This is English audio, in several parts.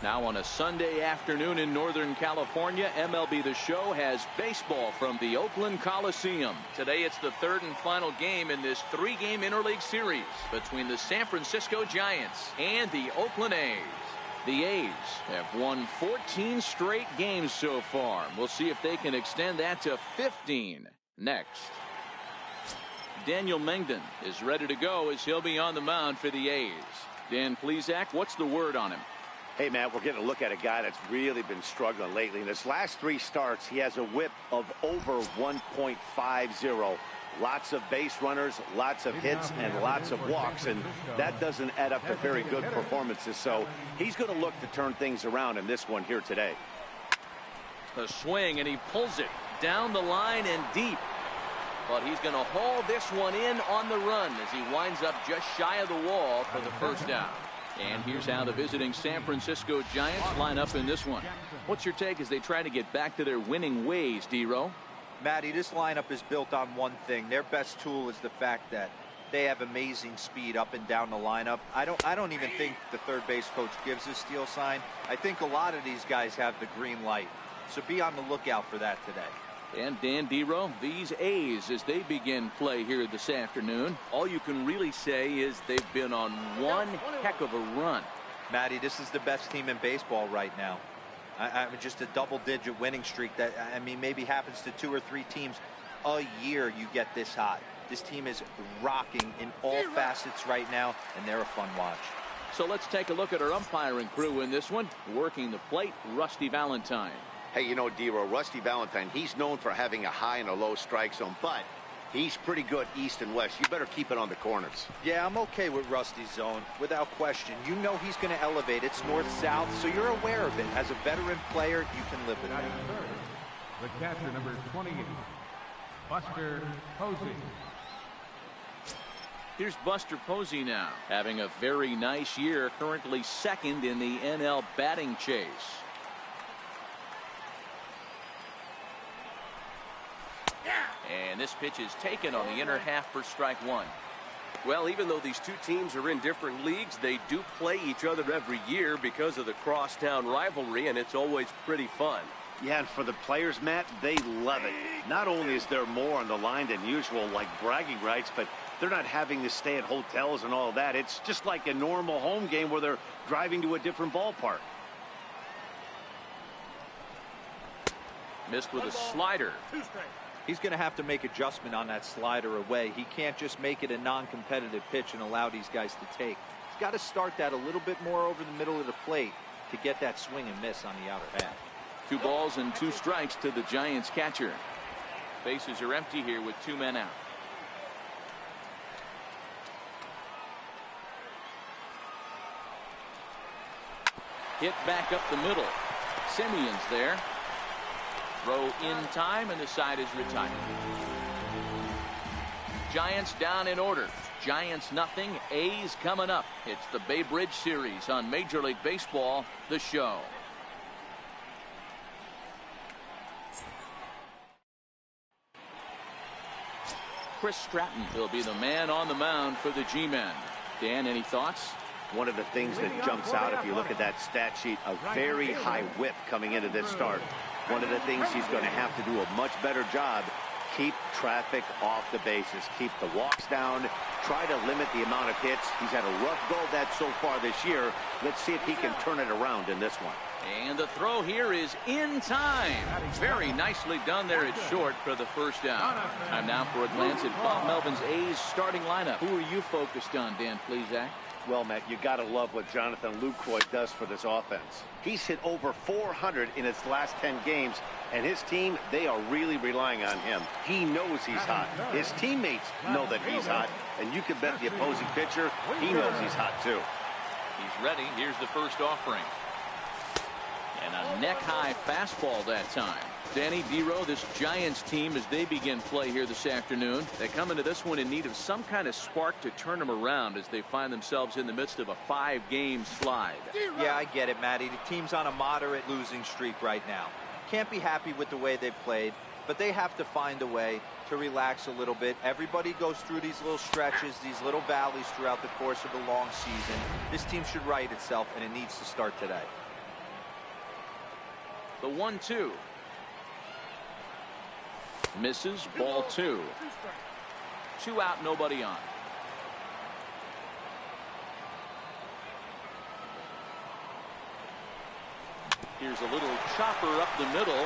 Now on a Sunday afternoon in Northern California, MLB The Show has baseball from the Oakland Coliseum. Today it's the third and final game in this three-game interleague series between the San Francisco Giants and the Oakland A's. The A's have won 14 straight games so far. We'll see if they can extend that to 15 next. Daniel Mengden is ready to go as he'll be on the mound for the A's. Dan Plesac, what's the word on him? Hey, Matt, we're getting a look at a guy that's really been struggling lately. In his last three starts, he has a whip of over 1.50. Lots of base runners, lots of hits, and lots of walks, and that doesn't add up to very good performances. So he's going to look to turn things around in this one here today. The swing, and he pulls it down the line and deep. But he's going to haul this one in on the run as he winds up just shy of the wall for the first down. And here's how the visiting San Francisco Giants line up in this one. What's your take as they try to get back to their winning ways, D-Row? Matty, this lineup is built on one thing. Their best tool is the fact that they have amazing speed up and down the lineup. I don't even think the third base coach gives a steal sign. I think a lot of these guys have the green light. So be on the lookout for that today. And Dan D-Row, these A's, as they begin play here this afternoon, all you can really say is they've been on one heck of a run. Matty, this is the best team in baseball right now. I mean, just a double-digit winning streak that, I mean, maybe happens to 2 or 3 teams a year you get this hot. This team is rocking in all facets right now, and they're a fun watch. So let's take a look at our umpiring crew in this one. Working the plate, Rusty Valentine. Hey, you know, D-Row, Rusty Valentine, he's known for having a high and a low strike zone, but he's pretty good east and west. You better keep it on the corners. Yeah, I'm okay with Rusty's zone, without question. You know he's going to elevate. It's north-south, so you're aware of it. As a veteran player, you can live with it. The catcher, number 28, Buster Posey. Here's Buster Posey now, having a very nice year, currently second in the NL batting chase. And this pitch is taken on the inner half for strike one. Well, even though these two teams are in different leagues, they do play each other every year because of the crosstown rivalry, and it's always pretty fun. Yeah, and for the players, Matt, they love it. Not only is there more on the line than usual, like bragging rights, but they're not having to stay at hotels and all of that. It's just like a normal home game where they're driving to a different ballpark. Missed with a slider. He's going to have to make adjustment on that slider away. He can't just make it a non-competitive pitch and allow these guys to take. He's got to start that a little bit more over the middle of the plate to get that swing and miss on the outer half. 2 balls and 2 strikes to the Giants catcher. Bases are empty here with 2 men out. Hit back up the middle. Simeon's there. Throw in time, and the side is retired. Giants down in order. Giants nothing. A's coming up. It's the Bay Bridge Series on Major League Baseball, The Show. Chris Stratton will be the man on the mound for the G-men. Dan, any thoughts? One of the things that jumps out if you look at that stat sheet, a very high whip coming into this start. One of the things he's going to have to do a much better job, keep traffic off the bases, keep the walks down, try to limit the amount of hits. He's had a rough go of that so far this year. Let's see if he can turn it around in this one. And the throw here is in time. Very nicely done there at short for the first down. Time now for a glance at Bob Melvin's A's starting lineup. Who are you focused on, Dan Plesac? Well, Matt, you got to love what Jonathan Lucroy does for this offense. He's hit over 400 in his last 10 games, and his team, they are really relying on him. He knows he's hot. His teammates know that he's hot, and you can bet the opposing pitcher, he knows he's hot too. He's ready. Here's the first offering. And a neck-high fastball that time. Danny D-Row, this Giants team, as they begin play here this afternoon, they come into this one in need of some kind of spark to turn them around as they find themselves in the midst of a 5-game slide. Yeah, I get it, Matty. The team's on a moderate losing streak right now. Can't be happy with the way they played, but they have to find a way to relax a little bit. Everybody goes through these little stretches, these little valleys throughout the course of a long season. This team should right itself, and it needs to start today. The 1-2. Misses. Ball 2. 2 out, nobody on. Here's a little chopper up the middle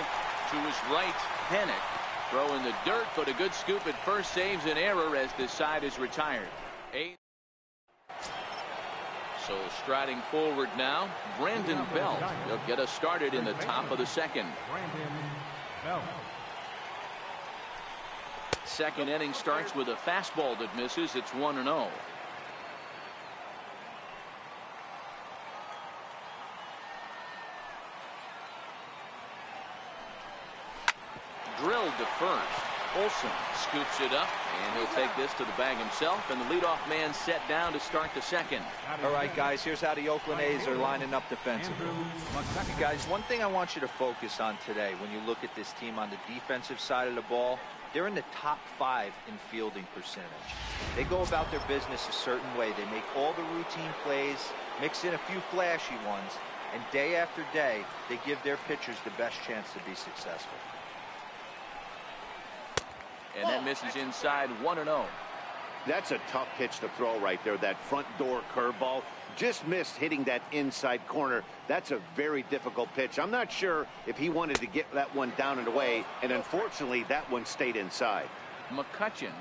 to his right. Hennick throw in the dirt, but a good scoop at first saves an error as this side is retired. 8. So striding forward now, Brandon Belt. He'll get us started in the top of the second. Brandon Belt. Second inning starts with a fastball that misses. It's 1-0. Drilled to first. Olsen scoops it up, and he'll take this to the bag himself, and the leadoff man set down to start the second. All right, guys, here's how the Oakland A's are lining up defensively. Guys, one thing I want you to focus on today when you look at this team on the defensive side of the ball, they're in the top 5 in fielding percentage. They go about their business a certain way. They make all the routine plays, mix in a few flashy ones, and day after day, they give their pitchers the best chance to be successful. And that misses inside. 1-0. That's a tough pitch to throw right there. That front door curveball just missed hitting that inside corner. That's a very difficult pitch. I'm not sure if he wanted to get that one down and away, and unfortunately that one stayed inside. McCutcheon,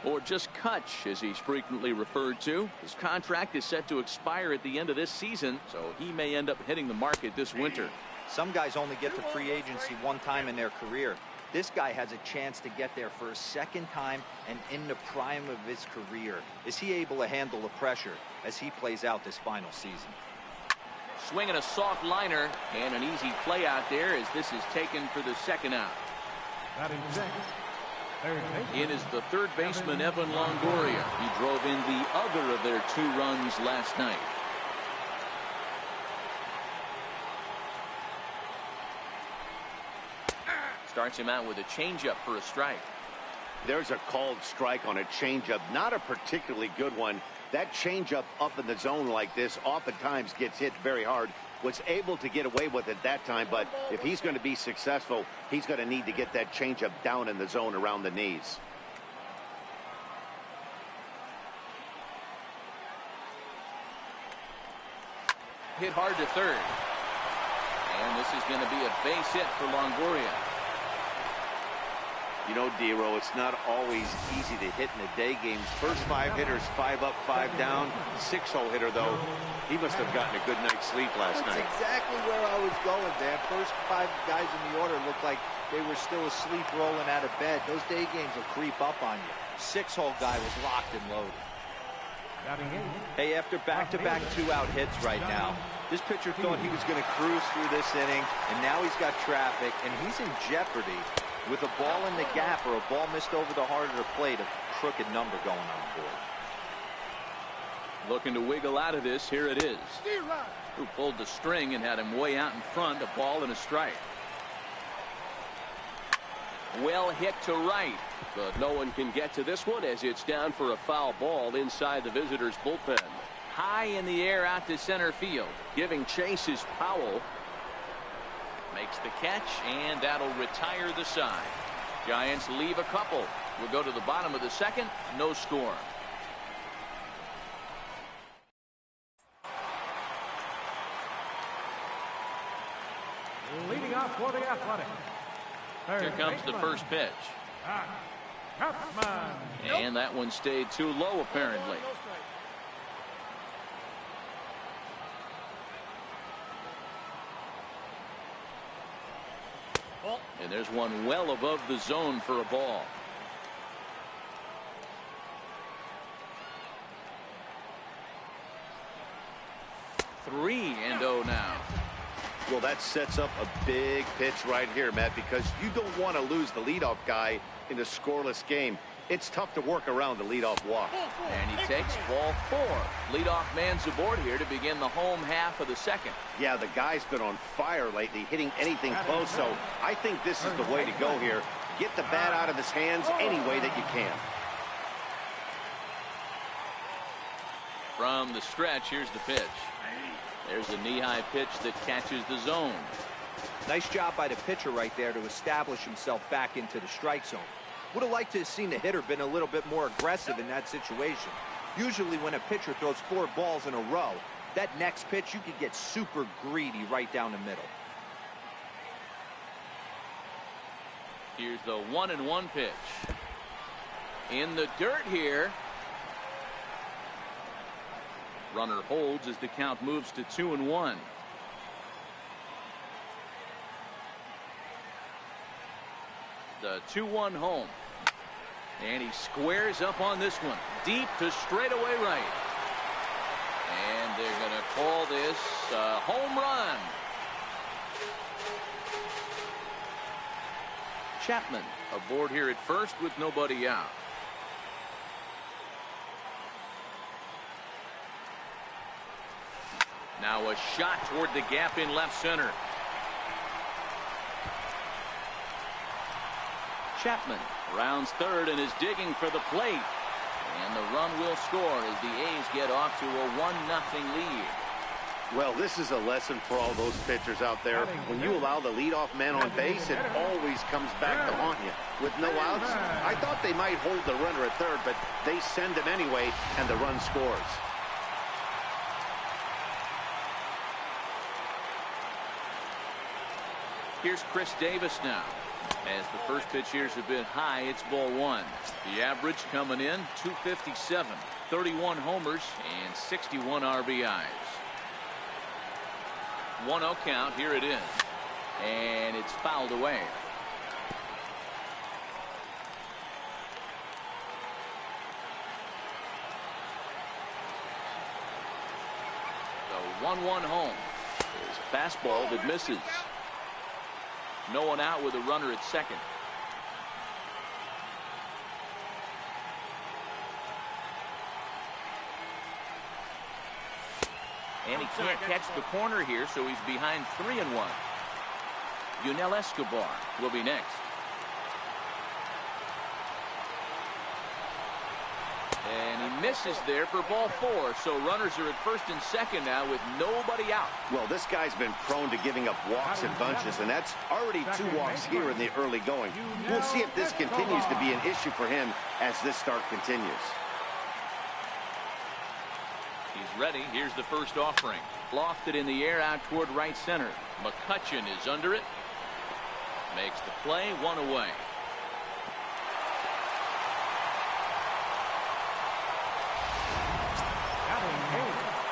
or just Kutch as he's frequently referred to. His contract is set to expire at the end of this season, so he may end up hitting the market this winter. Some guys only get to free agency one time in their career. This guy has a chance to get there for a second time and in the prime of his career. Is he able to handle the pressure as he plays out this final season? Swinging a soft liner, and an easy play out there as this is taken for the second out. Batting sixth. Third baseman. In is the third baseman, Evan Longoria. He drove in the other of their 2 runs last night. Starts him out with a changeup for a strike. There's a called strike on a changeup, not a particularly good one. That changeup up in the zone like this oftentimes gets hit very hard. Was able to get away with it that time, but if he's going to be successful, he's going to need to get that changeup down in the zone around the knees. Hit hard to third. And this is going to be a base hit for Longoria. You know, Dero, it's not always easy to hit in the day games. First 5 hitters, 5 up, 5 down. 6-hole hitter, though. He must have gotten a good night's sleep last night. That's exactly where I was going, Dan. First 5 guys in the order looked like they were still asleep rolling out of bed. Those day games will creep up on you. 6-hole guy was locked and loaded. Hey, after back-to-back 2-out hits right now, this pitcher thought he was going to cruise through this inning, and now he's got traffic, and he's in jeopardy with a ball in the gap or a ball missed over the heart of the plate, a crooked number going on the board. Looking to wiggle out of this. Here it is. Who pulled the string and had him way out in front. A ball and a strike. Well hit to right, but no one can get to this one as it's down for a foul ball inside the visitors' bullpen. High in the air out to center field. Giving chase is Powell. Makes the catch, and that'll retire the side. Giants leave a couple. We'll go to the bottom of the second. No score. Leading off for the Athletics. Here comes the first pitch. And that one stayed too low, apparently. And there's one well above the zone for a ball. Three and 0 now. Well, that sets up a big pitch right here, Matt, because you don't want to lose the leadoff guy in a scoreless game. It's tough to work around the leadoff walk. And he takes ball 4. Leadoff man's aboard here to begin the home half of the second. Yeah, the guy's been on fire lately, hitting anything close, so I think this is the way to go here. Get the bat out of his hands any way that you can. From the stretch, here's the pitch. There's a knee-high pitch that catches the zone. Nice job by the pitcher right there to establish himself back into the strike zone. Would have liked to have seen the hitter been a little bit more aggressive in that situation. Usually when a pitcher throws 4 balls in a row, that next pitch you could get super greedy right down the middle. Here's the 1-1 pitch. In the dirt here. Runner holds as the count moves to 2-1. The 2-1 home. And he squares up on this one. Deep to straightaway right. And they're going to call this a home run. Chapman aboard here at first with nobody out. Now a shot toward the gap in left center. Chapman rounds third and is digging for the plate. And the run will score as the A's get off to a 1-0 lead. Well, this is a lesson for all those pitchers out there. When you allow the leadoff man on base, it always comes back to haunt you. With no outs, I thought they might hold the runner at third, but they send him anyway, and the run scores. Here's Chris Davis now. As the first pitch here is a bit high, it's ball 1. The average coming in 257, 31 homers, and 61 RBIs. 1-0 count. Here it is. And it's fouled away. The 1-1 home. There's a fastball that misses. No one out with a runner at second. And he can't catch the corner here, so he's behind 3-1. Yunel Escobar will be next. And he misses there for ball 4, so runners are at first and second now with nobody out. Well, this guy's been prone to giving up walks in bunches, and that's already 2 walks here in the early going. We'll see if this continues to be an issue for him as this start continues. He's ready. Here's the first offering. Lofted in the air out toward right center. McCutchen is under it. Makes the play, 1 away.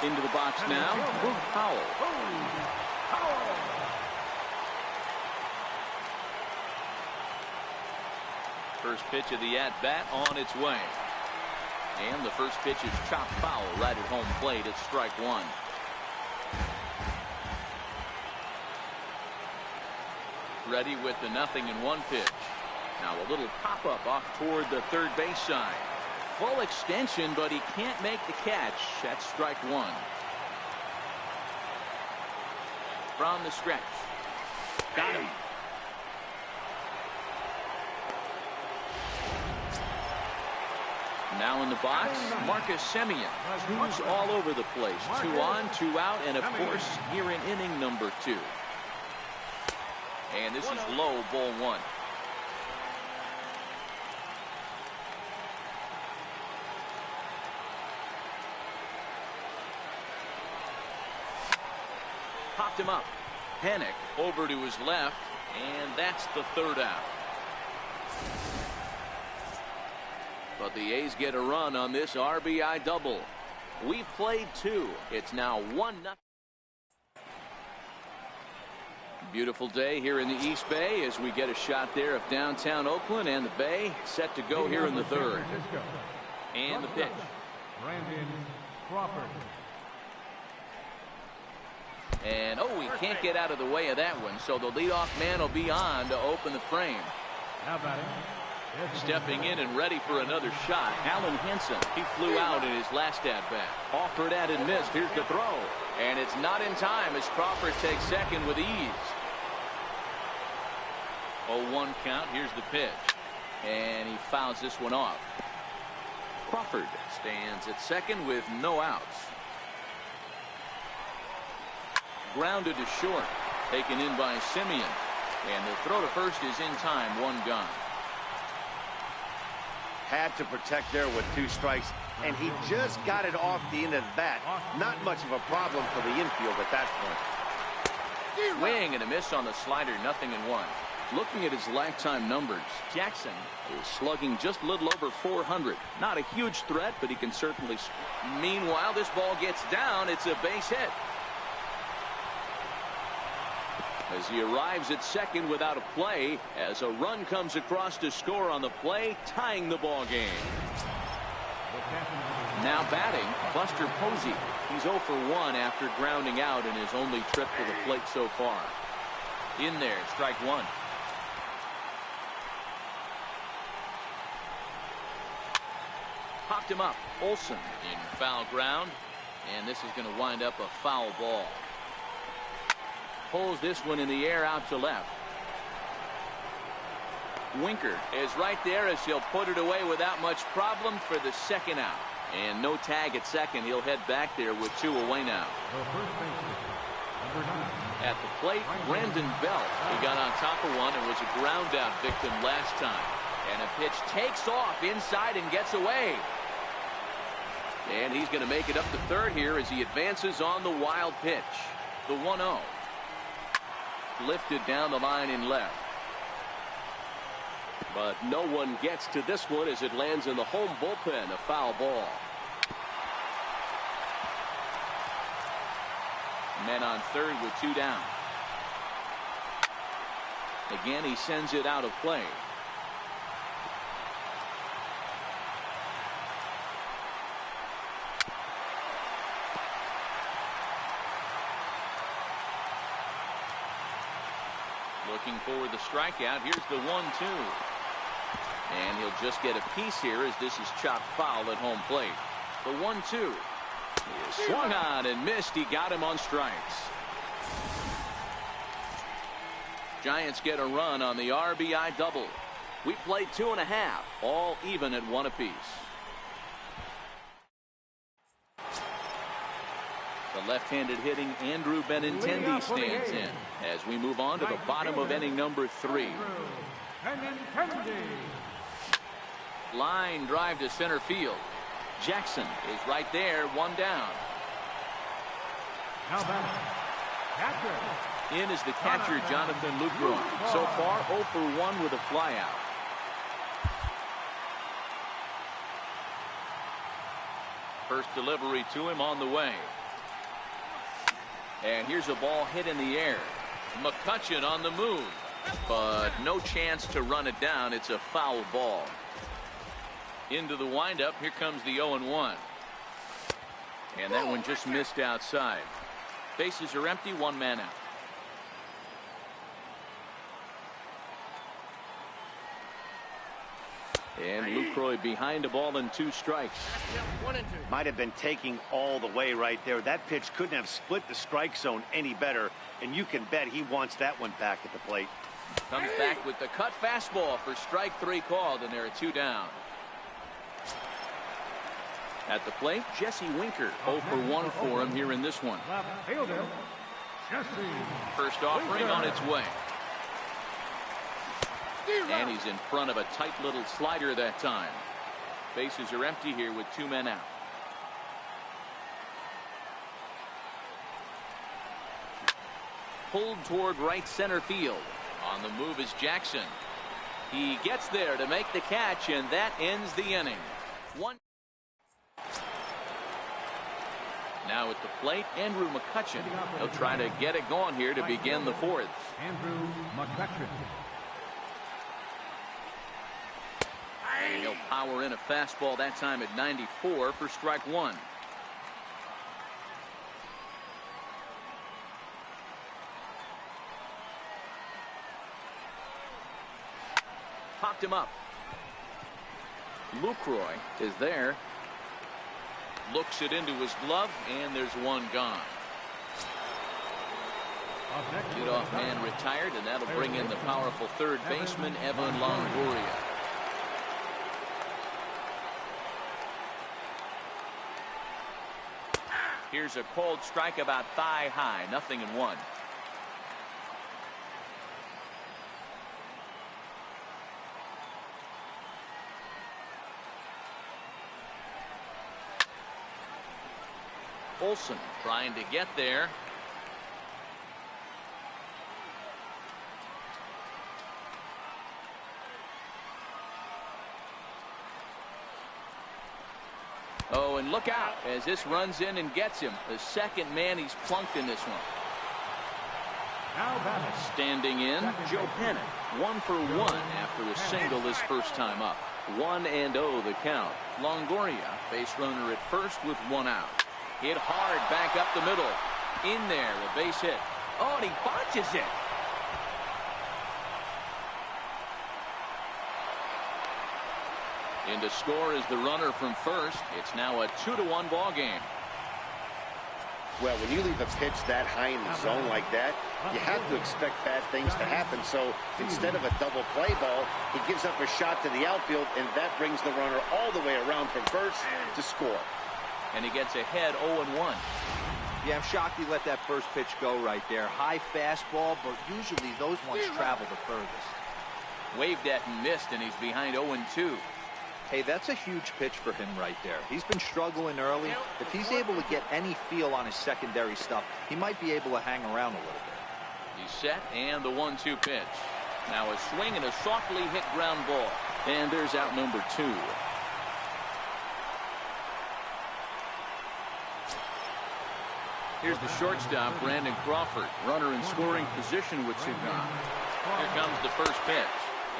Into the box now, Powell. First pitch of the at-bat on its way. And the first pitch is chopped foul right at home plate. It's strike 1. Ready with the 0-1 pitch. Now a little pop-up off toward the third base side. Full extension, but he can't make the catch. That's strike 1. From the stretch. Got him. Now in the box, Marcus Semien. 2's all over the place. 2 on, 2 out, and of course, here in inning number 2. And this is low, ball 1. Popped him up. Hennick over to his left, and that's the 3rd out. But the A's get a run on this RBI double. We've played 2. It's now 1-0. Beautiful day here in the East Bay as we get a shot there of downtown Oakland, and the Bay set to go here in the 3rd. And the pitch. Brandon Crawford. And he can't get out of the way of that one, so the leadoff man will be on to open the frame. How about it? Stepping in and ready for another shot, Alan Henson. He flew out in his last at-bat. Offered at and missed. Here's the throw. And it's not in time as Crawford takes second with ease. 0-1 count. Here's the pitch. And he fouls this one off. Crawford stands at second with no outs. Grounded to short. Taken in by Simeon. And the throw to first is in time. One gone. Had to protect there with 2 strikes, and he just got it off the end of that. Not much of a problem for the infield at that point. Swing and a miss on the slider. 0-1. Looking at his lifetime numbers, Jackson is slugging just a little over 400. Not a huge threat, but he can certainly. Meanwhile, this ball gets down. It's a base hit. As he arrives at second without a play, as a run comes across to score on the play, tying the ball game. Now batting, Buster Posey. He's 0 for 1 after grounding out in his only trip to the plate so far. In there, strike 1. Popped him up. Olsen in foul ground, and this is going to wind up a foul ball. Pulls this one in the air out to left. Winker is right there as he'll put it away without much problem for the second out. And no tag at second. He'll head back there with 2 away now. At the plate, Brandon Belt. He got on top of one and was a ground out victim last time. And a pitch takes off inside and gets away. And he's going to make it up to third here as he advances on the wild pitch. The 1-0. Lifted down the line in left. But no one gets to this one as it lands in the home bullpen. A foul ball. Men on third with 2 down. Again, he sends it out of play. Looking for the strikeout. Here's the 1-2. And he'll just get a piece here as this is chopped foul at home plate. The 1-2. He swung on and missed. He got him on strikes. Giants get a run on the RBI double. We played 2.5. All even at 1 apiece. The left-handed hitting Andrew Benintendi stands in as we move on to the bottom of inning number 3. Line drive to center field. Jackson is right there, 1 down. In is the catcher Jonathan Lucroy. So far 0 for 1 with a flyout. First delivery to him on the way. And here's a ball hit in the air. McCutchen on the move, but no chance to run it down. It's a foul ball. Into the windup. Here comes the 0-1. And that one just missed outside. Bases are empty. 1 man out. And Lucroy behind a ball and 2 strikes. Might have been taking all the way right there. That pitch couldn't have split the strike zone any better, and you can bet he wants that one back at the plate. Comes back with the cut fastball for strike 3 called, and there are 2 down. At the plate, Jesse Winker. 0 for 1 for him here in this one. First offering on its way. And he's in front of a tight little slider that time. Bases are empty here with 2 men out. Pulled toward right center field. On the move is Jackson. He gets there to make the catch, and that ends the inning. 1. Now at the plate, Andrew McCutchen. He'll try to get it going here to begin the 4th. Andrew McCutchen. And he'll power in a fastball that time at 94 for strike 1. Popped him up. Lucroy is there. Looks it into his glove, and there's 1 gone. Leadoff man retired, and that'll bring in the powerful third baseman, Evan Longoria. Here's a cold strike about thigh high. 0-1. Olsen trying to get there. Oh, and look out as this runs in and gets him. The second man he's plunked in this one. Standing in, Joe Pennant, 1 for 1 after a single his first time up. 1-0 the count. Longoria, base runner at first with 1 out. Hit hard back up the middle. In there, the base hit. Oh, and he botches it. In to score is the runner from first. It's now a 2-1 ball game. Well, when you leave a pitch that high in the zone like that, you have to expect bad things to happen. So instead of a double play ball, he gives up a shot to the outfield, and that brings the runner all the way around from first to score. And he gets ahead 0-1. Yeah, I'm shocked he let that first pitch go right there. High fastball, but usually those ones travel the furthest. Waved at and missed, and he's behind 0-2. Hey, that's a huge pitch for him right there. He's been struggling early. If he's able to get any feel on his secondary stuff, he might be able to hang around a little bit. He's set, and the 1-2 pitch. Now a swing and a softly hit ground ball. And there's out number 2. Here's the shortstop, Brandon Crawford. Runner in scoring position with 2 gone. Here comes the first pitch.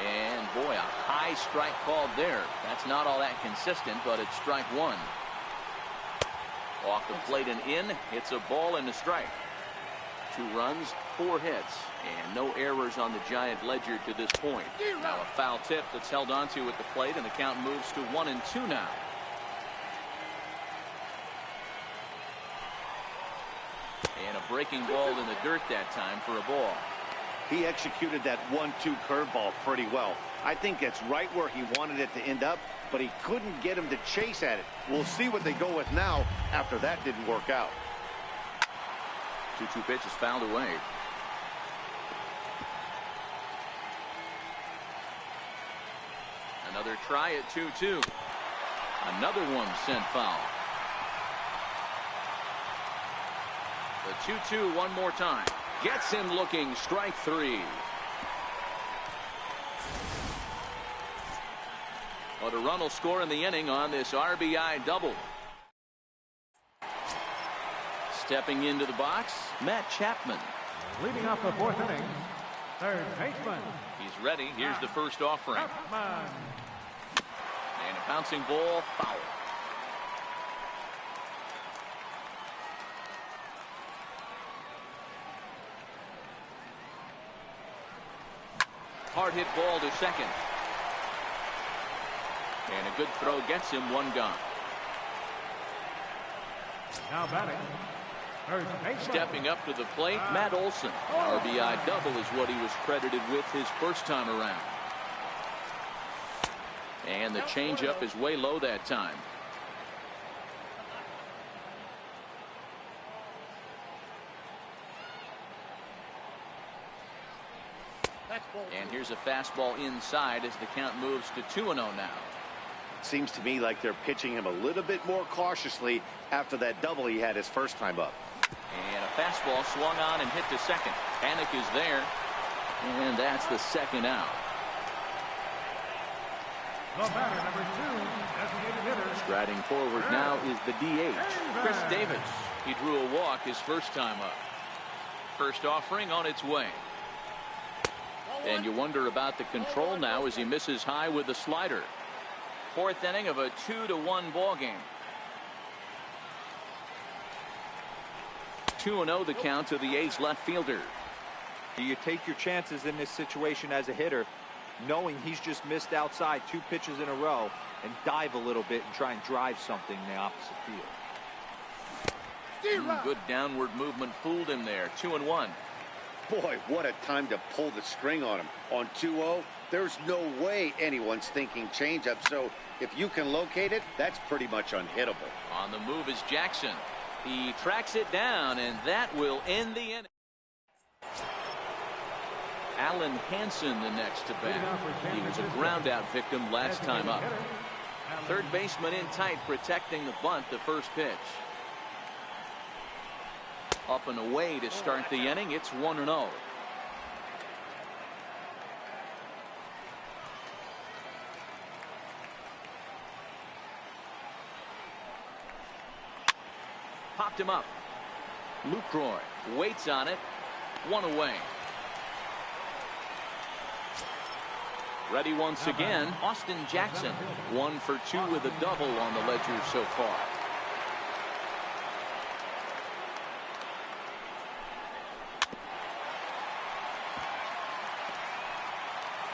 And boy, a high strike called there. That's not all that consistent, but it's strike 1. Off the plate and in. It's a ball and a strike. 2 runs, 4 hits, and no errors on the Giant ledger to this point. Now a foul tip that's held onto at the plate, and the count moves to 1-2 now. And a breaking ball in the dirt that time for a ball. He executed that 1-2 curveball pretty well. I think it's right where he wanted it to end up, but he couldn't get him to chase at it. We'll see what they go with now after that didn't work out. 2-2 pitch is fouled away. Another try at 2-2. Another one sent foul. The 2-2 one more time. Gets him looking, strike 3. But a run will score in the inning on this RBI double. Stepping into the box, Matt Chapman. Leading off the 4th inning, third baseman. He's ready. Here's the first offering. Chapman. And a bouncing ball, foul. Hard hit ball to second. And a good throw gets him 1 gone. Now batting, third baseman. Stepping up to the plate, Matt Olsen. RBI double is what he was credited with his first time around. And the changeup is way low that time. And here's a fastball inside as the count moves to 2-0 now. Seems to me like they're pitching him a little bit more cautiously after that double he had his first time up. And a fastball swung on and hit to second. Panic is there. And that's the second out. The batter, number 2, designated hitter. Striding forward now is the DH, Chris Davis. He drew a walk his first time up. First offering on its way. And you wonder about the control now as he misses high with the slider. 4th inning of a 2-1 ball game. 2-0 the count to the A's left fielder. You take your chances in this situation as a hitter, knowing he's just missed outside 2 pitches in a row, and dive a little bit and try and drive something in the opposite field. Good downward movement fooled him there. 2-1. Boy, what a time to pull the string on him. On 2-0, there's no way anyone's thinking changeup. So if you can locate it, that's pretty much unhittable. On the move is Jackson. He tracks it down, and that will end the inning. Alan Hansen the next to bat. He was a ground out victim last time up. Third baseman in tight, protecting the bunt, the first pitch. Up and away to start the inning. It's 1-0. Popped him up. Lucroy waits on it. 1 away. Ready once again, Austin Jackson. 1 for 2 with a double on the ledger so far.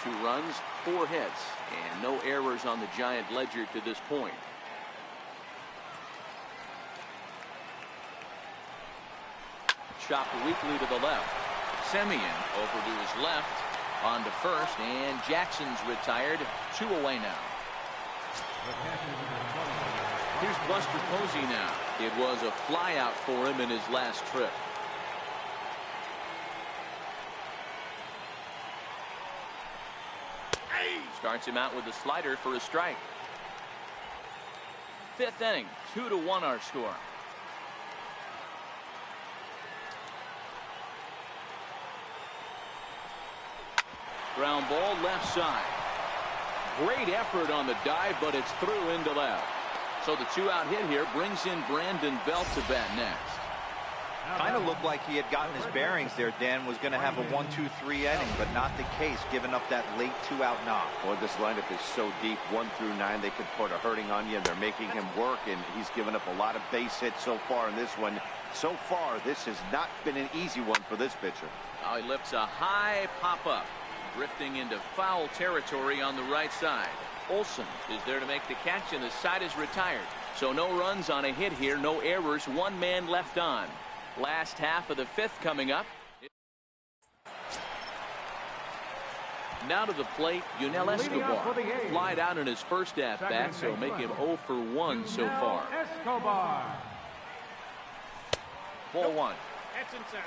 Two runs, 4 hits, and no errors on the Giant ledger to this point. Chopped weakly to the left. Semien over to his left. On to first, and Jackson's retired. 2 away now. Here's Buster Posey now. It was a flyout for him in his last trip. Starts him out with a slider for a strike. 5th inning, 2-1 our score. Ground ball left side. Great effort on the dive, but it's through into left. So the 2-out hit here brings in Brandon Belt to bat next. Kind of looked like he had gotten his bearings there, Dan. Was going to have a 1-2-3 inning, but not the case, giving up that late 2-out knock. Boy, this lineup is so deep, 1 through 9. They could put a hurting on you, and they're making him work, and he's given up a lot of base hits so far in this one. So far, this has not been an easy one for this pitcher. Now he lifts a high pop-up, drifting into foul territory on the right side. Olsen is there to make the catch, and the side is retired. So no runs on a hit here, no errors, 1 man left on. Last half of the 5th coming up. Now to the plate, Yunel Escobar. Flied out in his first at-bat, so make him 0 for 1 so far. Escobar. Ball 1. That's inside.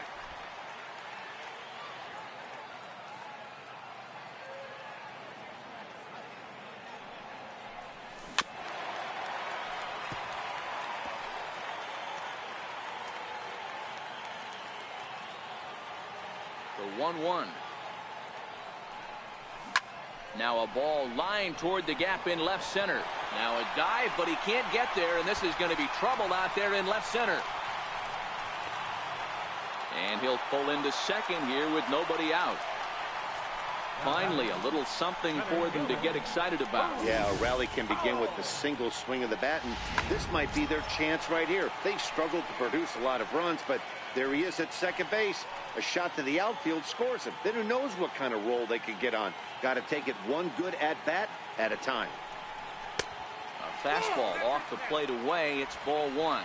The 1-1. Now a ball lined toward the gap in left center. Now a dive, but he can't get there, and this is going to be trouble out there in left center. And he'll pull into second here with nobody out. Finally, a little something for them to get excited about. Yeah, a rally can begin with the single swing of the bat, and this might be their chance right here. They've struggled to produce a lot of runs, but there he is at second base. A shot to the outfield scores him. Then who knows what kind of roll they could get on. Got to take it one good at-bat at a time. A fastball off the plate away. It's ball 1.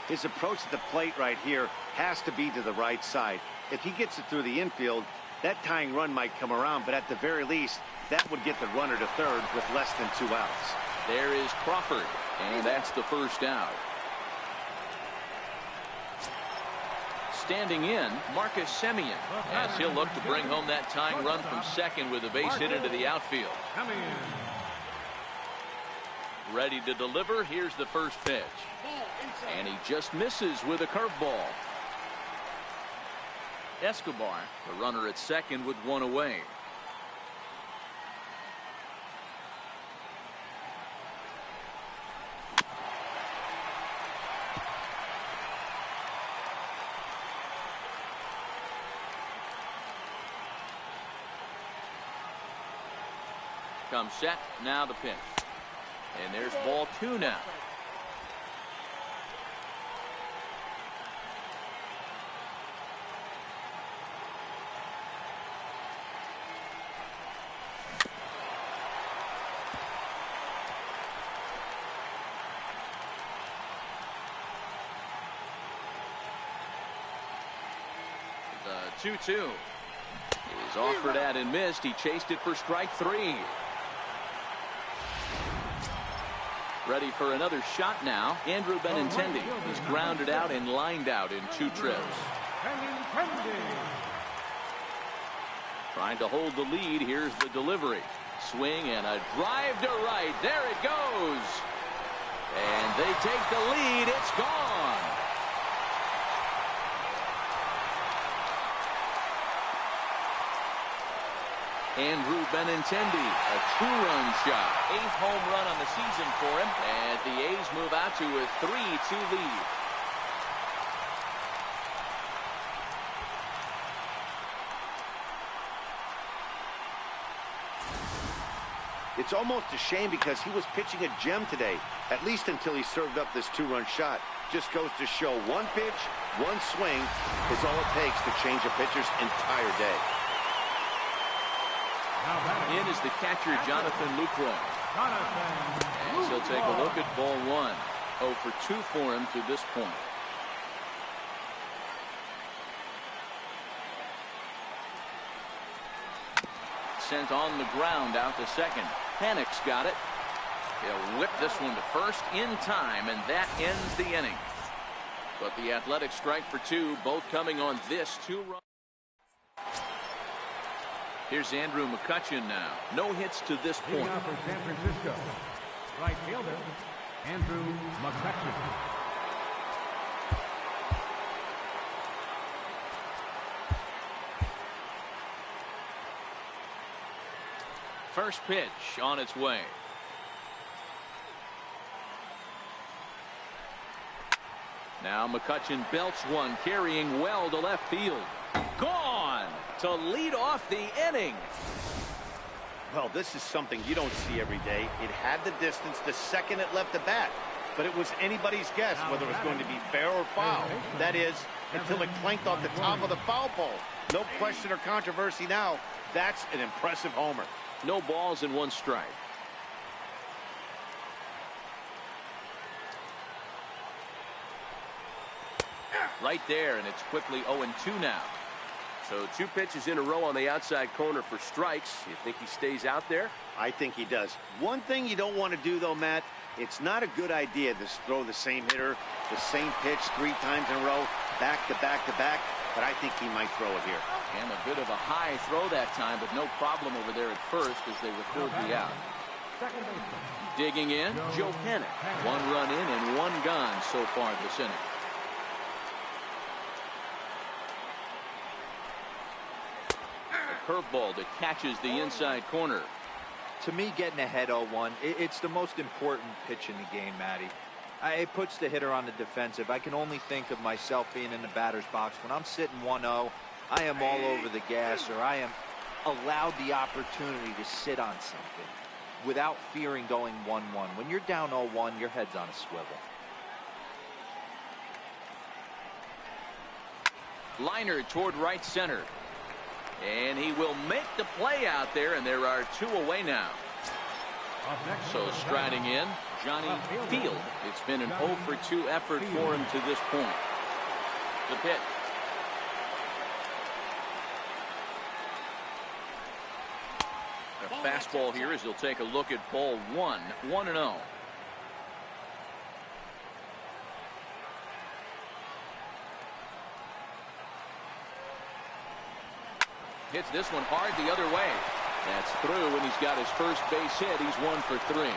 His approach to the plate right here has to be to the right side. If he gets it through the infield, that tying run might come around, but at the very least, that would get the runner to third with less than 2 outs. There is Crawford, and that's the first out. Standing in, Marcus Semien, as he'll look to bring home that tying run from second with a base hit into the outfield. Ready to deliver. Here's the first pitch. And he just misses with a curveball. Escobar, the runner at second with 1 away. Comes set, now the pitch. And there's ball 2 now. The 2-2 is offered at and missed. He chased it for strike 3. Ready for another shot now. Andrew Benintendi is grounded out and lined out in 2 trips. Trying to hold the lead. Here's the delivery. Swing and a drive to right. There it goes. And they take the lead. It's gone. Andrew Benintendi, a 2-run shot. 8th home run on the season for him. And the A's move out to a 3-2 lead. It's almost a shame because he was pitching a gem today, at least until he served up this 2-run shot. Just goes to show one pitch, one swing is all it takes to change a pitcher's entire day. In is the catcher, Jonathan Lucroy. And he'll take a look at ball 1. 0 for 2 for him to this point. Sent on the ground out to second. Panic's got it. He'll whip this one to first in time, and that ends the inning. But the Athletics strike for 2, both coming on this 2-run. Here's Andrew McCutchen now. No hits to this point. For San Francisco, right fielder, Andrew McCutchen. First pitch on its way. Now McCutchen belts one, carrying well to left field. Gone to lead off the inning. Well, this is something you don't see every day. It had the distance to second it left the bat, but it was anybody's guess whether it was going to be fair or foul. That is, until it clanked off the top of the foul pole. No question or controversy now. That's an impressive homer. No balls and 1 strike. Right there, and it's quickly 0-2 now. So 2 pitches in a row on the outside corner for strikes. You think he stays out there? I think he does. One thing you don't want to do, though, Matt, it's not a good idea to throw the same hitter, the same pitch 3 times in a row, back to back to back, but I think he might throw it here. And a bit of a high throw that time, but no problem over there at first as they record the out. Digging in, Joe Panic. 1 run in and 1 gone so far this inning. A curveball that catches the inside corner. To me, getting ahead 0-1, it's the most important pitch in the game, Matty. It puts the hitter on the defensive. I can only think of myself being in the batter's box. When I'm sitting 1-0, I am all over the gas, or I am allowed the opportunity to sit on something without fearing going 1-1. When you're down 0-1, your head's on a swivel. Liner toward right center. And he will make the play out there, and there are 2 away now. So striding in, Johnny Field. It's been an 0 for 2 effort for him to this point. The pitch. A fastball here as he'll take a look at ball 1. 1-0. Hits this one hard the other way. That's through, and he's got his first base hit. He's 1 for 3.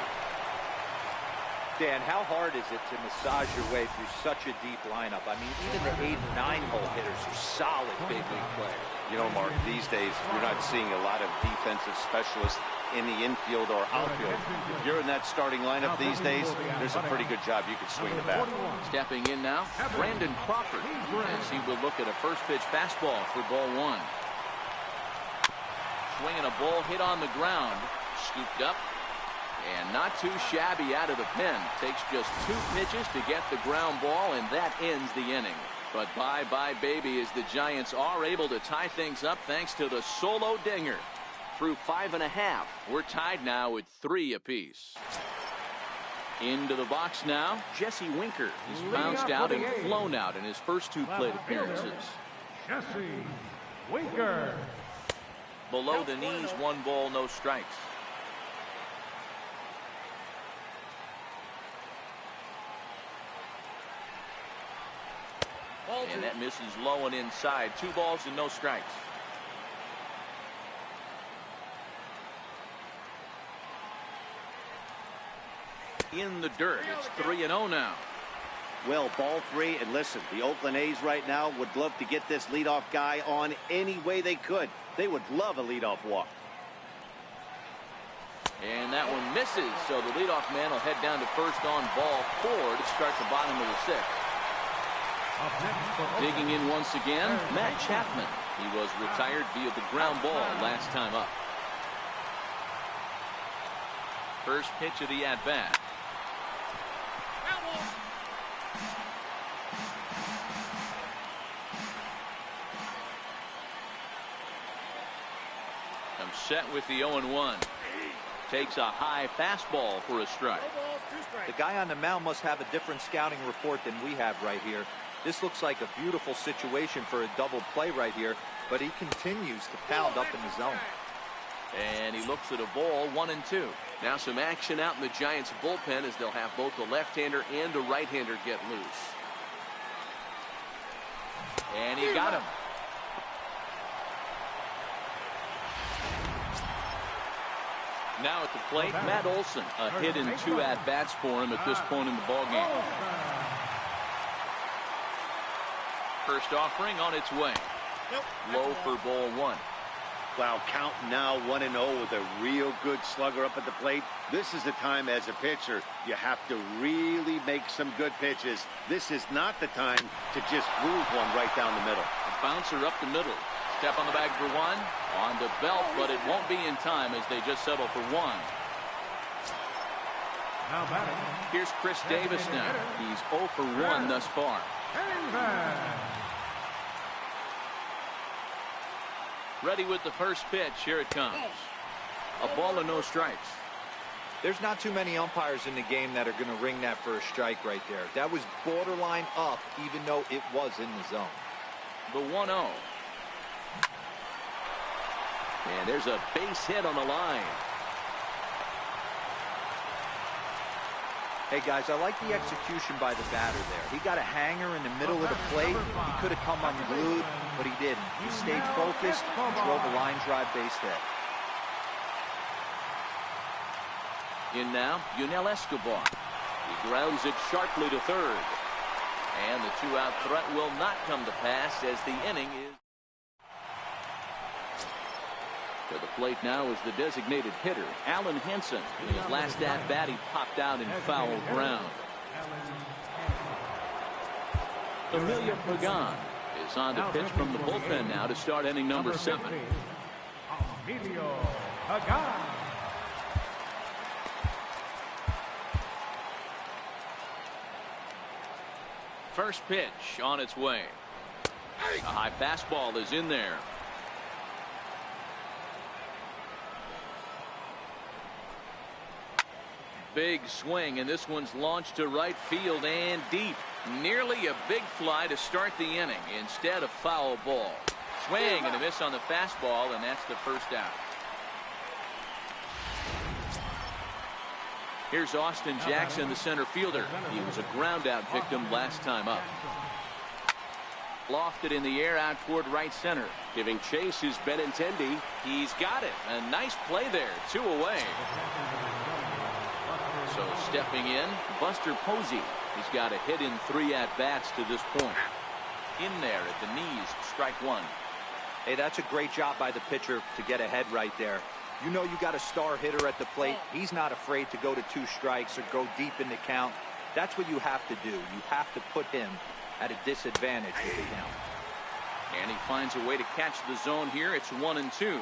Dan, how hard is it to massage your way through such a deep lineup? I mean, even the 8 and 9 hole hitters are solid big league players. You know, Mark, these days you're not seeing a lot of defensive specialists in the infield or outfield. If you're in that starting lineup these days, there's a pretty good job you could swing the bat. Stepping in now, Brandon Crawford, as he will look at a first pitch fastball for ball 1. Swinging a ball hit on the ground, scooped up, and not too shabby out of the pen. Takes just 2 pitches to get the ground ball, and that ends the inning. But bye-bye, baby, as the Giants are able to tie things up thanks to the solo dinger. Through 5.5, we're tied now with 3 apiece. Into the box now, Jesse Winker. He's bounced out and flown out in his first 2 plate appearances. Jesse Winker. Below the knees, 1 ball, no strikes. And that misses low and inside. 2 balls and no strikes. In the dirt, it's 3-0 now. Well, ball 3, and listen, the Oakland A's right now would love to get this leadoff guy on any way they could. They would love a leadoff walk. And that one misses, so the leadoff man will head down to first on ball 4 to start the bottom of the 6th. Digging in once again, Matt Chapman. He was retired via the ground ball last time up. First pitch of the at-bat. Comes set with the 0-1. Takes a high fastball for a strike. The guy on the mound must have a different scouting report than we have right here. This looks like a beautiful situation for a double play right here, but he continues to pound up in the zone. And he looks at a ball, 1-2. Now some action out in the Giants bullpen as they'll have both the left-hander and the right-hander get loose. And he got him. Now at the plate, Matt Olson. A hit in 2 at-bats for him at this point in the ballgame. First offering on its way. Low for ball 1. Wow, count now 1-0 with a real good slugger up at the plate. This is the time as a pitcher you have to really make some good pitches. This is not the time to just groove one right down the middle. A bouncer up the middle. Step on the bag for 1. On the belt, but it won't be in time as they just settle for 1. Here's Chris Davis now. He's 0 for 1 thus far. Ready with the first pitch. Here it comes. A ball and no strikes. There's not too many umpires in the game that are going to ring that for a strike right there. That was borderline up, even though it was in the zone. The 1-0. And there's a base hit on the line. Hey, guys, I like the execution by the batter there. He got a hanger in the middle of the plate. He could have come unglued, but he didn't. He stayed focused and drove a line drive base hit. In now, Yunel Escobar. He grounds it sharply to third. And the 2-out threat will not come to pass as the inning is. To the plate now is the designated hitter, Alan Henson. In his last at-bat, he popped out in foul ground. Emilio Pagan is on to pitch from the bullpen now to start inning number 7. Emilio Pagan. First pitch on its way. A high fastball is in there. Big swing, and this one's launched to right field and deep. Nearly a big fly to start the inning instead of foul ball. Swing and a miss on the fastball, and that's the first out. Here's Austin Jackson, the center fielder. He was a ground out victim last time up. Lofted in the air out toward right center. Giving chase is Benintendi. He's got it. A nice play there. 2 away. So stepping in, Buster Posey. He's got a hit in 3 at-bats to this point. In there at the knees, strike 1. Hey, that's a great job by the pitcher to get ahead right there. You know you got a star hitter at the plate. He's not afraid to go to 2 strikes or go deep in the count. That's what you have to do. You have to put him at a disadvantage with the count. And he finds a way to catch the zone here. It's 1-2.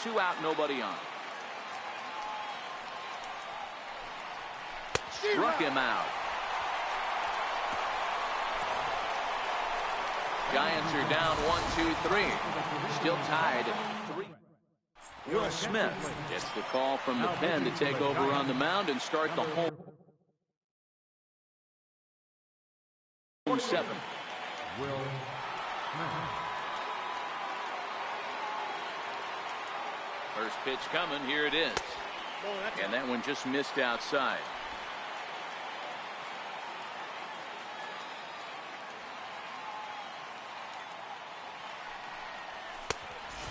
Two out, nobody on. Struck him out. Giants are down 1-2-3. Still tied at 3. Will Smith gets the call from the pen to take over on the mound and start the home 7. First pitch coming. Here it is. And that one just missed outside.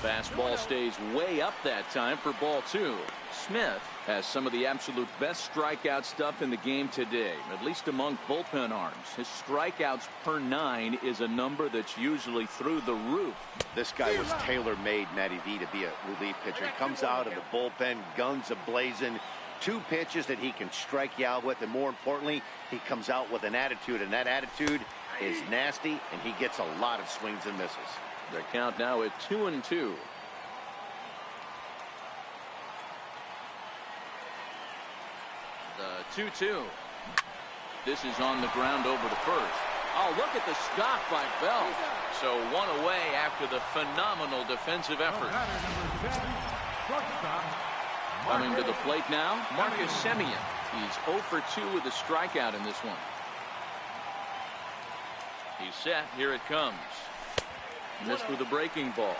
Fastball stays way up that time for ball 2. Smith has some of the absolute best strikeout stuff in the game today, at least among bullpen arms. His strikeouts per 9 is a number that's usually through the roof. This guy was tailor-made, Matty V, to be a relief pitcher. He comes out of the bullpen, guns a-blazing, 2 pitches that he can strike you out with, and more importantly, he comes out with an attitude, and that attitude is nasty, and he gets a lot of swings and misses. The count now at 2-2. The 2-2. This is on the ground over to first. Oh, look at the stop by Bell. So 1 away after the phenomenal defensive effort. Coming to the plate now, Marcus Semien. He's 0 for 2 with a strikeout in this one. He's set. Here it comes. Missed with a breaking ball.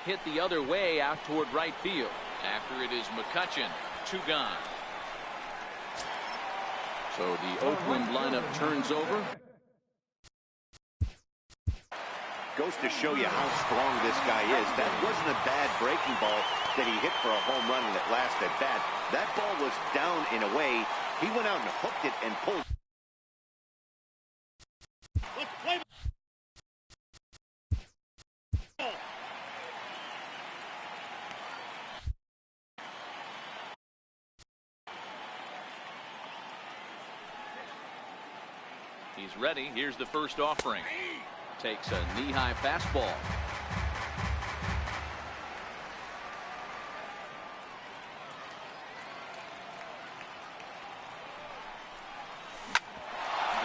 Hit the other way out toward right field. After it is McCutchen. 2 gone. So the Oakland lineup turns over. Goes to show you how strong this guy is. That wasn't a bad breaking ball that he hit for a home run and it lasted bad. That ball was down in a way. He went out and hooked it and pulled. He's ready. Here's the first offering. Takes a knee-high fastball.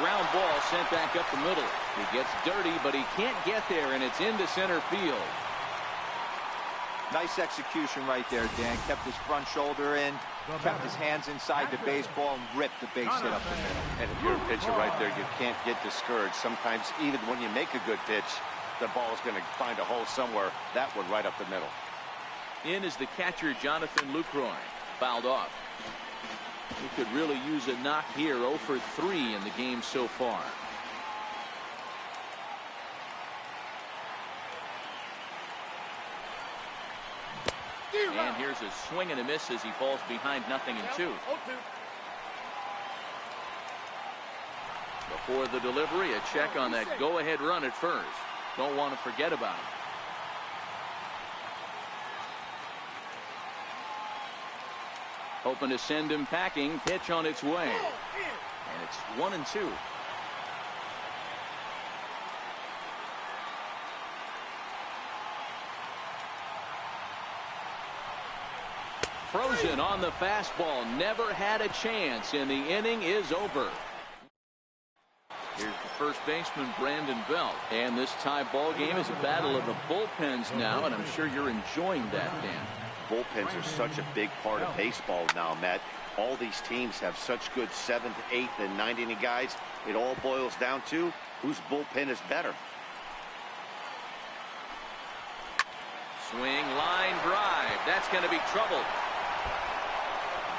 Ground ball sent back up the middle. He gets dirty, but he can't get there, and it's into center field. Nice execution right there, Dan. Kept his front shoulder in, kept his hands inside the baseball, and ripped the base hit up the middle. And if you're a pitcher right there, you can't get discouraged. Sometimes even when you make a good pitch, the ball is going to find a hole somewhere. That one right up the middle. In is the catcher, Jonathan Lucroy. Fouled off. He could really use a knock here. 0 for 3 in the game so far. And here's a swing and a miss as he falls behind 0-2. Before the delivery, a check on that go-ahead run at first. Don't want to forget about it. Hoping to send him packing. Pitch on its way. And it's 1-2. Frozen on the fastball. Never had a chance, and the inning is over. Here's the first baseman, Brandon Belt. And this tie ball game is a battle of the bullpens now, and I'm sure you're enjoying that, Dan. Bullpens are such a big part of baseball now, Matt. All these teams have such good 7th, 8th, and 9th inning guys. It all boils down to whose bullpen is better. Swing, line, drive. That's going to be trouble.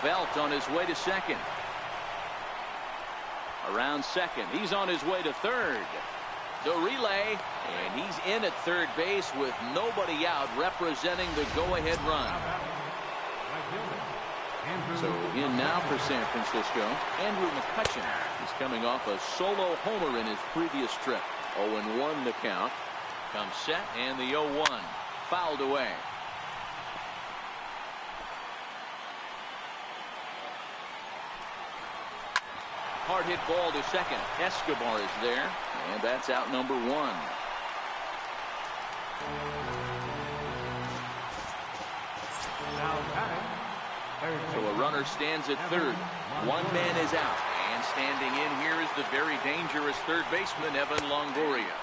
Belt on his way to second. Around second. He's on his way to third. The relay, and he's in at third base with nobody out, representing the go-ahead run. So in now for San Francisco, Andrew McCutchen. He's coming off a solo homer in his previous trip. 0-1 the count. Comes set, and the 0-1 fouled away. Hard hit ball to second. Escobar is there, and that's out number 1. So a runner stands at third. One man is out, and standing in here is the very dangerous third baseman, Evan Longoria.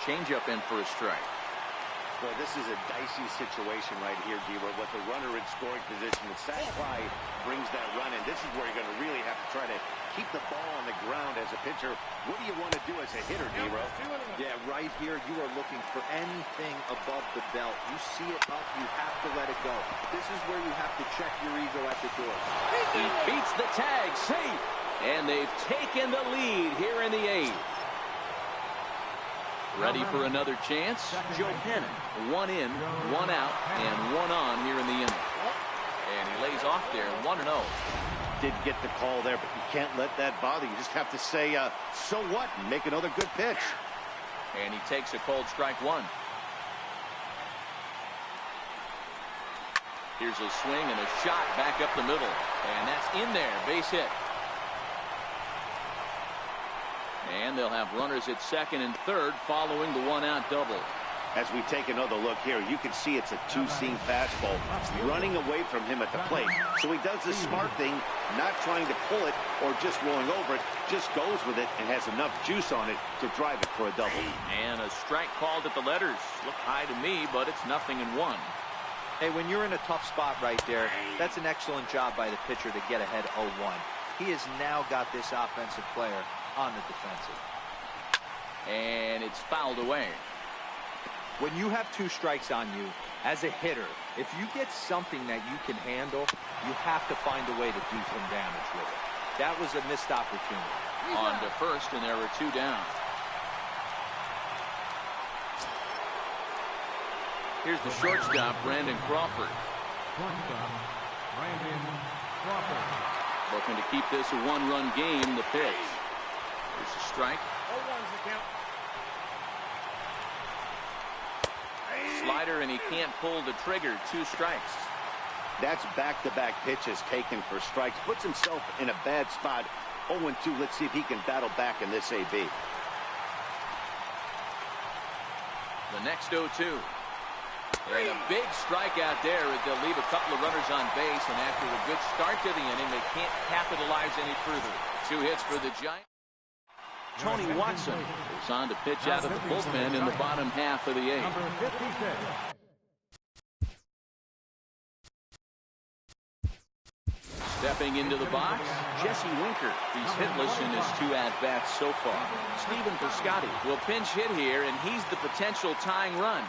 Changeup in for a strike. Boy, this is a dicey situation right here, D-Roy, with the runner in scoring position. And Sack Fly brings that run in. This is where you're going to really have to try to keep the ball on the ground as a pitcher. What do you want to do as a hitter, Nero? Yeah, right here, you are looking for anything above the belt. You see it up, you have to let it go. This is where you have to check your ego at the door. He beats the tag, safe, and they've taken the lead here in the 8th. Ready for another chance? Joe Pennon. 1 in, 1 out, and 1 on here in the inning. And he lays off there, 1-0. Didn't get the call there, but you can't let that bother you. Just have to say, so what, and make another good pitch. And he takes a cold strike 1. Here's a swing and a shot back up the middle. And that's in there, base hit. And they'll have runners at second and third following the 1-out double. As we take another look here, you can see it's a two-seam fastball running away from him at the plate. So he does the smart thing, not trying to pull it or just rolling over it, just goes with it and has enough juice on it to drive it for a double. And a strike called at the letters. Looked high to me, but it's 0-1. Hey, when you're in a tough spot right there, that's an excellent job by the pitcher to get ahead 0-1. He has now got this offensive player on the defensive. And it's fouled away. When you have 2 strikes on you, as a hitter, if you get something that you can handle, you have to find a way to do some damage with it. That was a missed opportunity. On to first, and there are 2 down. Here's the shortstop, Brandon Crawford. Shortstop, Brandon Crawford. Looking to keep this a 1-run game, the pitch. There's a strike. 0-1's the count. Slider, and he can't pull the trigger. 2 strikes. That's back-to-back pitches taken for strikes. Puts himself in a bad spot. 0-2. Let's see if he can battle back in this AB. The next 0-2. And a big strikeout there as they'll leave a couple of runners on base. And after a good start to the inning, they can't capitalize any further. 2 hits for the Giants. Tony Watson is on to pitch out of the bullpen in the bottom half of the 8th. Number 56. Stepping into the box, Jesse Winker. He's hitless in his 2 at-bats so far. Stephen Piscotty will pinch hit here, and he's the potential tying run.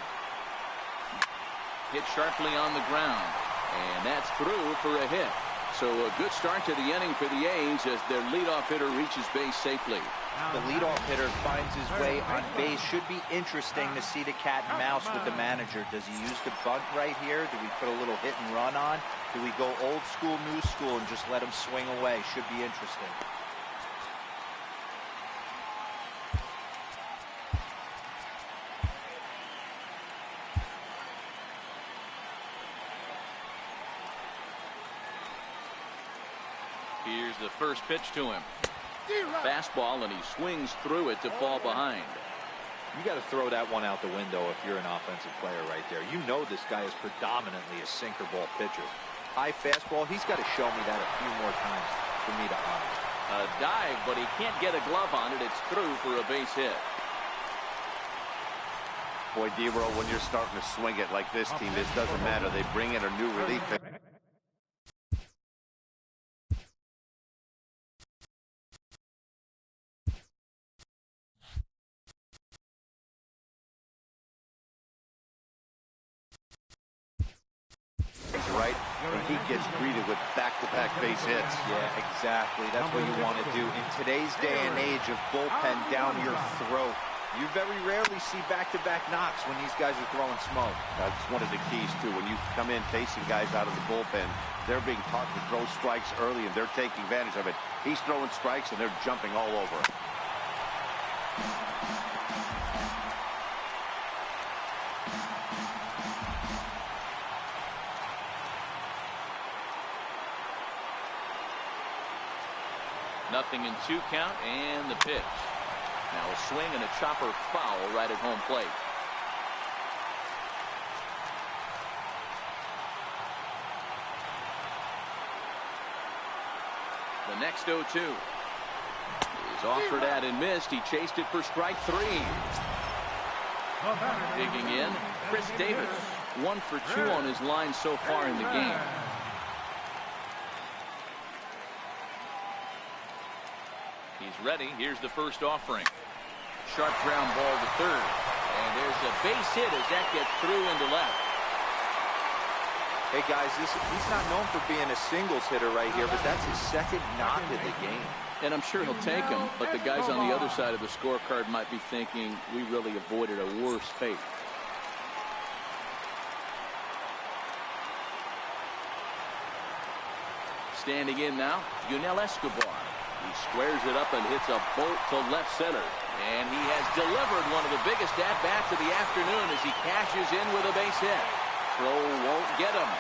Hit sharply on the ground, and that's through for a hit. So a good start to the inning for the A's as their leadoff hitter reaches base safely. The leadoff hitter finds his way on base. Should be interesting to see the cat and mouse with the manager. Does he use the bunt right here? Do we put a little hit and run on? Do we go old school, new school, and just let him swing away? Should be interesting. Here's the first pitch to him. Fastball, and he swings through it to fall behind. You got to throw that one out the window if you're an offensive player right there. You know this guy is predominantly a sinker ball pitcher. High fastball, he's got to show me that a few more times for me to honor. A dive, but he can't get a glove on it. It's through for a base hit. Boy, D-Roll, when you're starting to swing it like this team, this doesn't matter. They bring in a new relief. Right? And he gets greeted with back-to-back base hits. Yeah, exactly. That's what you want to do. In today's day and age of bullpen down your throat, you very rarely see back-to-back knocks when these guys are throwing smoke. That's one of the keys, too. When you come in facing guys out of the bullpen, they're being taught to throw strikes early, and they're taking advantage of it. He's throwing strikes, and they're jumping all over it. Nothing in 2 count, and the pitch. Now a swing and a chopper foul right at home plate. The next 0-2 is offered at and missed. He chased it for strike 3. Digging in, Chris Davis. 1 for 2 on his line so far in the game. He's ready. Here's the first offering. Sharp ground ball to third. And there's a base hit as that gets through into left. Hey, guys, he's not known for being a singles hitter right here, but that's his second knock of the game. And I'm sure he'll take him, but the guys on the other side of the scorecard might be thinking we really avoided a worse fate. Standing in now, Yunel Escobar. He squares it up and hits a bolt to left center. And he has delivered one of the biggest at-bats of the afternoon as he cashes in with a base hit. Throw won't get him.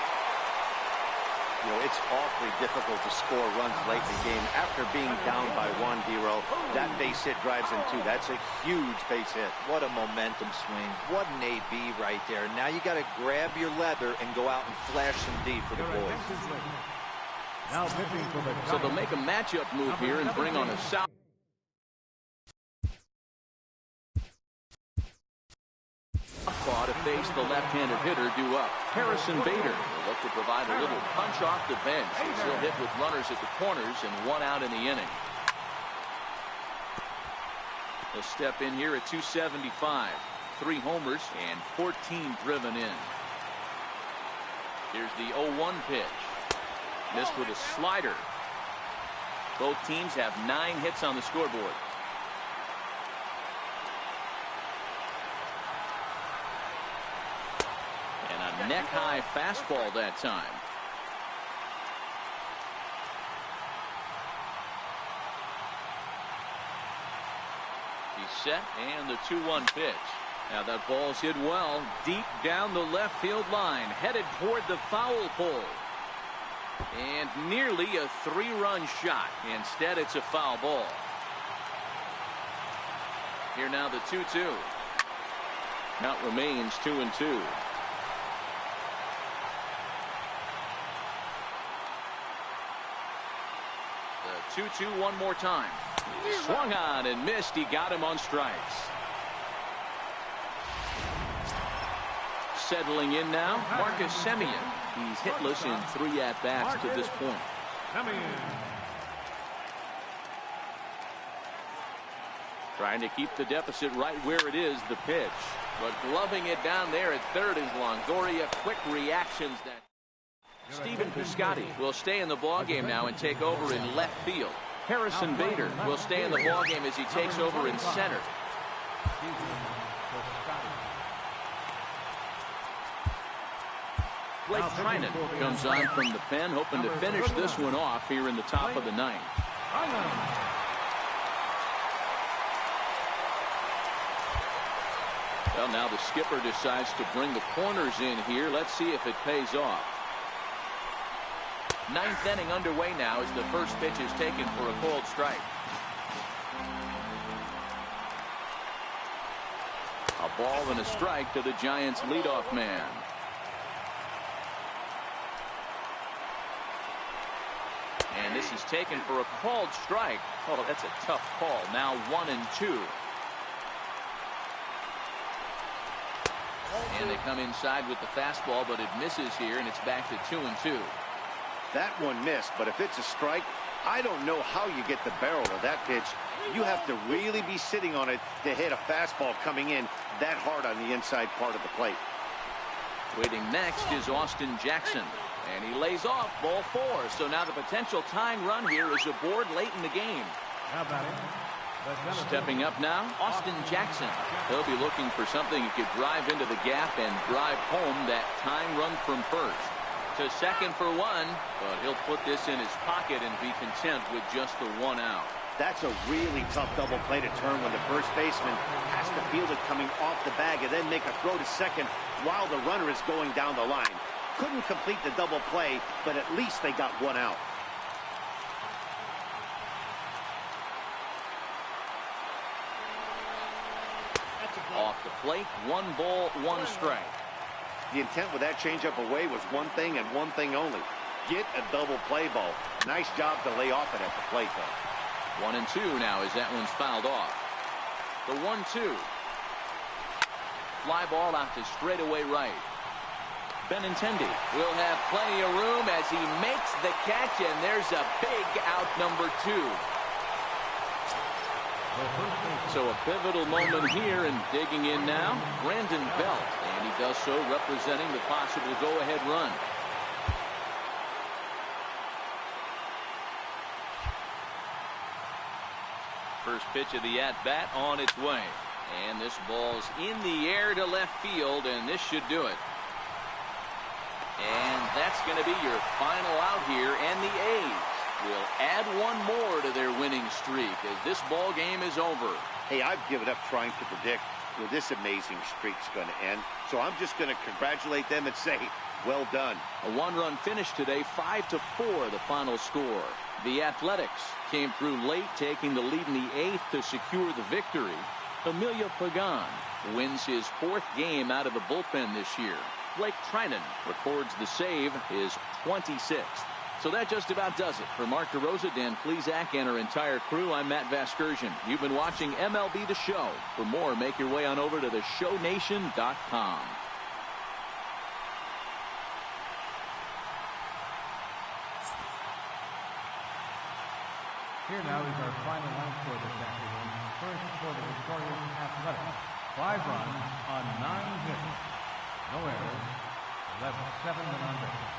You know, it's awfully difficult to score runs late in the game. After being down by one, Dero, that base hit drives in two. That's a huge base hit. What a momentum swing. What an AB right there. Now you got to grab your leather and go out and flash some D for the boys. Now pitching for the So they'll make a matchup move here and bring on a south. To face the left-handed hitter due up. Harrison Bader will look to provide a little punch off the bench. He'll hit with runners at the corners and one out in the inning. He'll step in here at 275. 3 homers and 14 driven in. Here's the 0-1 pitch. Missed with a slider. Both teams have 9 hits on the scoreboard. Neck-high fastball that time. He's set, and the 2-1 pitch. Now that ball's hit well, deep down the left field line, headed toward the foul pole. And nearly a 3-run shot. Instead, it's a foul ball. Here now the 2-2. Count remains 2-2. The 2-2 one more time. Swung on and missed. He got him on strikes. Settling in now, Marcus Semien. He's hitless in 3 at-bats to this point. Trying to keep the deficit right where it is, the pitch. But gloving it down there at third is Longoria. Quick reactions. That Stephen Piscotty will stay in the ballgame now and take over in left field. Harrison Bader will stay in the ballgame as he takes over in center. Blake Trinan comes on from the pen, hoping to finish this one off here in the top of the 9th. Well, now the skipper decides to bring the corners in here. Let's see if it pays off. 9th inning underway now as the first pitch is taken for a called strike. A ball and a strike to the Giants' leadoff man. And this is taken for a called strike. Oh, that's a tough call. Now 1-2. And they come inside with the fastball, but it misses here, and it's back to 2-2. That one missed, but if it's a strike, I don't know how you get the barrel of that pitch. You have to really be sitting on it to hit a fastball coming in that hard on the inside part of the plate. Waiting next is Austin Jackson, and he lays off ball 4. So now the potential tying run here is aboard late in the game. Stepping up now, Austin Jackson. He'll be looking for something he could drive into the gap and drive home that tying run from first. To second for 1, but he'll put this in his pocket and be content with just the 1 out. That's a really tough double play to turn when the first baseman has to field it coming off the bag and then make a throw to second while the runner is going down the line. Couldn't complete the double play, but at least they got 1 out. Off the plate, 1 ball, 1 strike. The intent with that changeup away was one thing and one thing only. Get a double play ball. Nice job to lay off it at the plate, though. 1-2 now as that one's fouled off. The 1-2. Fly ball out to straightaway right. Benintendi will have plenty of room as he makes the catch, and there's a big out number 2. So a pivotal moment here, and digging in now, Brandon Belt. And he does so representing the possible go-ahead run. First pitch of the at-bat on its way. And this ball's in the air to left field, and this should do it. And that's going to be your final out here, and the A's will add one more to their winning streak as this ball game is over. Hey, I've given up trying to predict where this amazing streak's going to end, so I'm just going to congratulate them and say, well done. A one-run finish today, 5-4 the final score. The Athletics came through late, taking the lead in the 8th to secure the victory. Emilio Pagan wins his 4th game out of the bullpen this year. Blake Trinan records the save, his 26th. So that just about does it. For Mark DeRosa, Dan Plesac, and our entire crew, I'm Matt Vasgersian. You've been watching MLB The Show. For more, make your way on over to theshownation.com. Here now is our final line score this afternoon. First for the victorious Athletics. 5 runs on 9 hits. No errors. Left 7 and under.